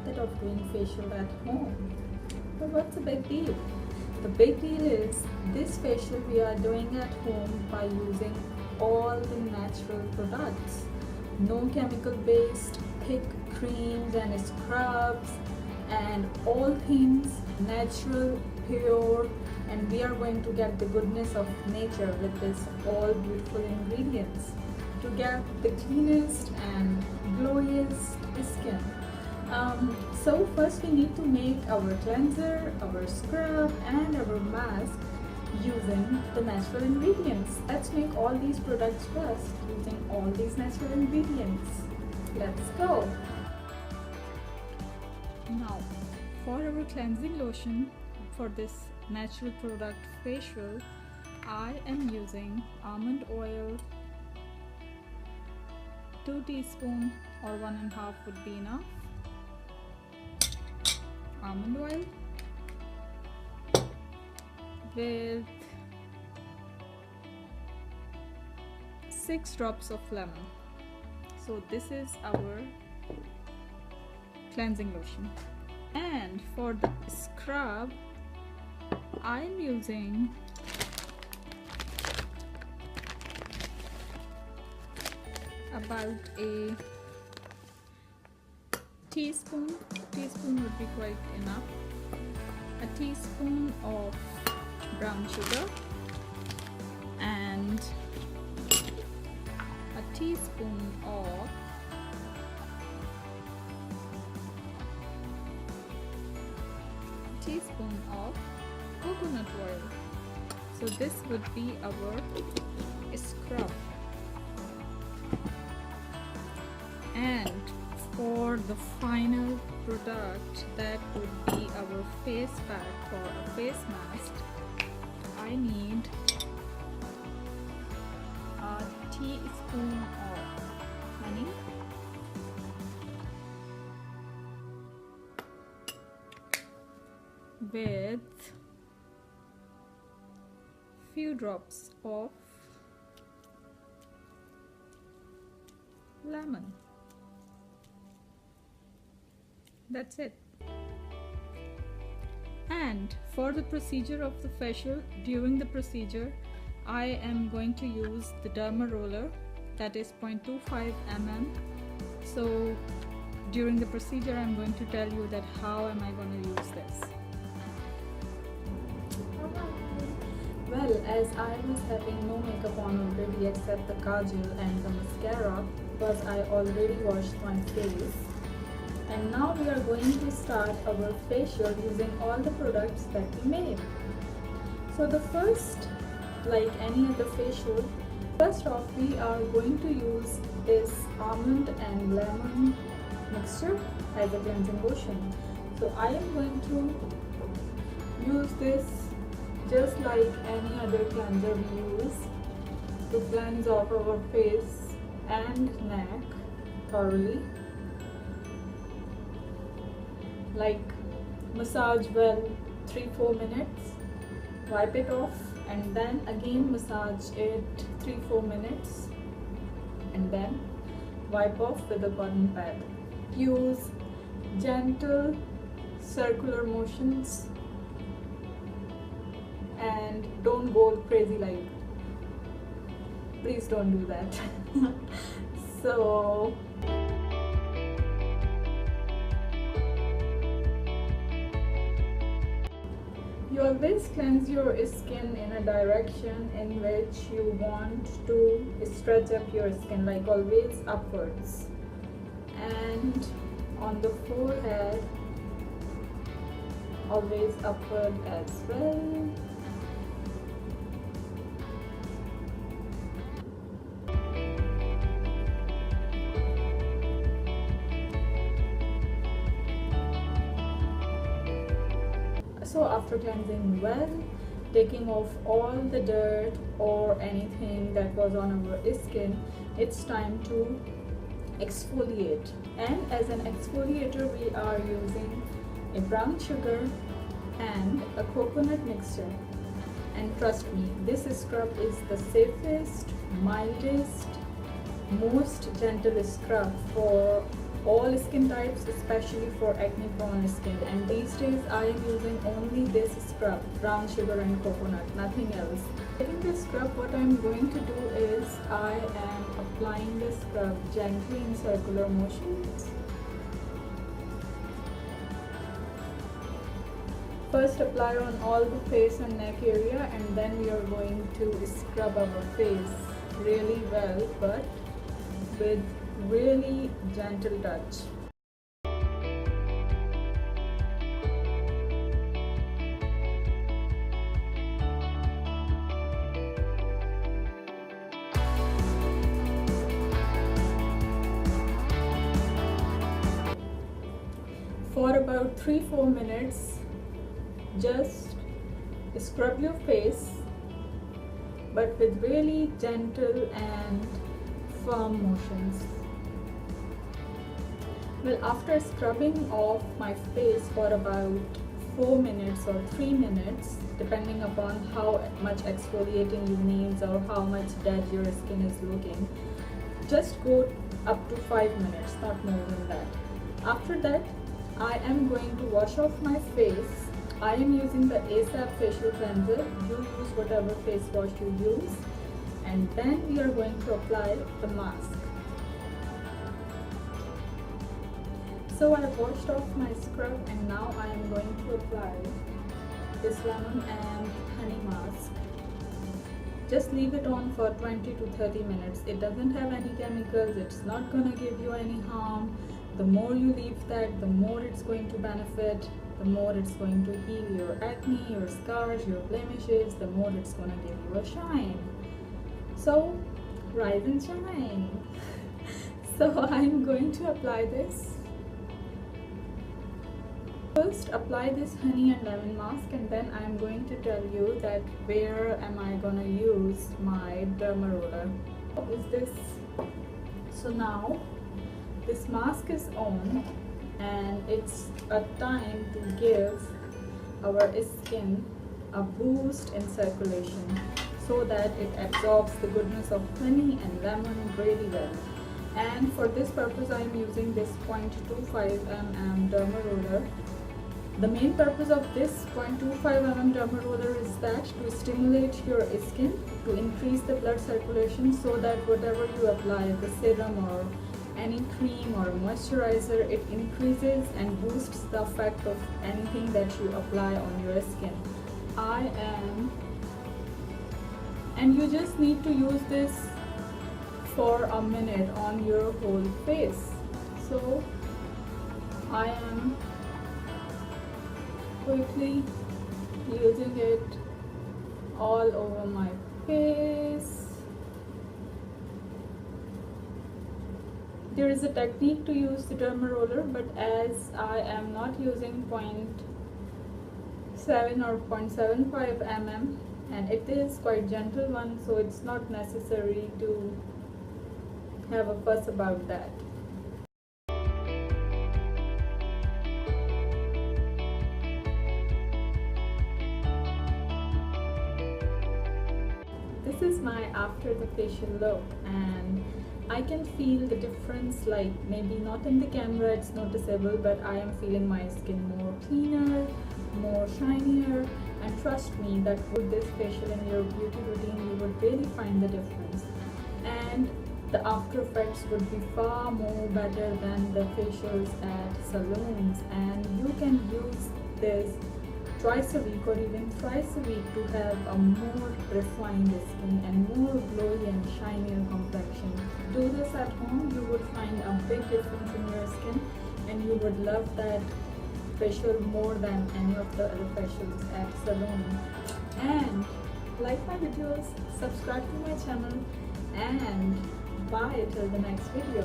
method of doing facial at home. But what's the big deal? The big deal is this facial we are doing at home by using all the natural products. No chemical based thick creams and scrubs, and all things natural, pure, and we are going to get the goodness of nature with this all beautiful ingredients to get the cleanest and glowiest skin. So first we need to make our cleanser, our scrub and our mask using the natural ingredients. Let's make all these products first using all these natural ingredients. Let's go! Now for our cleansing lotion for this natural product facial, I am using almond oil. 2 teaspoons or 1.5 would be enough. Almond oil with 6 drops of lemon. So this is our cleansing lotion. And for the scrub, I am using about a teaspoon would be quite enough. A teaspoon of brown sugar and a teaspoon of coconut oil. So this would be our scrub. And for the final product, that would be our face pack or a face mask, I need a teaspoon of honey, with few drops of lemon. That's it. And for the procedure of the facial, during the procedure I am going to use the derma roller, that is 0.25 mm. So during the procedure I'm going to tell you that how am I going to use this. Well, as I was having no makeup on already except the kajal and the mascara, because I already washed my face. And now we are going to start our facial using all the products that we made. So the first, like any other facial, first off we are going to use this almond and lemon mixture as a cleansing lotion. So I am going to use this just like any other cleanser we use to cleanse off our face and neck thoroughly. Like massage well 3-4 minutes, wipe it off, and then again massage it 3-4 minutes, and then wipe off with a cotton pad. Use gentle circular motions and don't go crazy, like please don't do that. So you always cleanse your skin in a direction in which you want to stretch up your skin, like always upwards, and on the forehead always upward as well. So after cleansing well, taking off all the dirt or anything that was on our skin, it's time to exfoliate. And as an exfoliator we are using a brown sugar and a coconut mixture. And trust me, this scrub is the safest, mildest, most gentle scrub for all skin types, especially for acne prone skin. And these days I am using only this scrub, brown sugar and coconut, nothing else. Taking this scrub, what I am going to do is I am applying this scrub gently in circular motions. First apply on all the face and neck area, and then we are going to scrub our face really well, but with really gentle touch. For about 3-4 minutes, just scrub your face, but with really gentle and firm motions. Well, after scrubbing off my face for about 4 minutes or 3 minutes, depending upon how much exfoliating you need or how much dead your skin is looking, just go up to 5 minutes, not more than that. After that, I am going to wash off my face. I am using the ASAP facial cleanser. You use whatever face wash you use, and then we are going to apply the mask. So I washed off my scrub, and now I am going to apply this lemon and honey mask. Just leave it on for 20 to 30 minutes. It doesn't have any chemicals, it's not gonna give you any harm. The more you leave that, the more it's going to benefit, the more it's going to heal your acne, your scars, your blemishes, the more it's gonna give you a shine. So, rise and shine. So I'm going to apply this. First, apply this honey and lemon mask, and then I'm going to tell you that where am I gonna use my derma roller. Is this? So now this mask is on, and it's a time to give our skin a boost in circulation so that it absorbs the goodness of honey and lemon really well. And for this purpose I am using this 0.25 mm derma roller. The main purpose of this 0.25 mm derma roller is that to stimulate your skin, to increase the blood circulation, so that whatever you apply, the serum or any cream or moisturizer, it increases and boosts the effect of anything that you apply on your skin. And you just need to use this for a minute on your whole face. So I am quickly using it all over my face. There is a technique to use the derma roller, but as I am not using 0.7 or 0.75 mm, and it is quite gentle one, so it's not necessary to have a fuss about that. This is my after the facial look, and I can feel the difference, like maybe not in the camera, it's noticeable, but I am feeling my skin more cleaner, more shinier, and trust me that with this facial in your beauty routine, you would really find the difference. And the after effects would be far more better than the facials at salons, and you can use this twice a week or even thrice a week to have a more refined skin and more glowy and shinier complexion. Do this at home, you would find a big difference in your skin, and you would love that facial more than any of the other facials at salon. And like my videos, subscribe to my channel, and bye till the next video.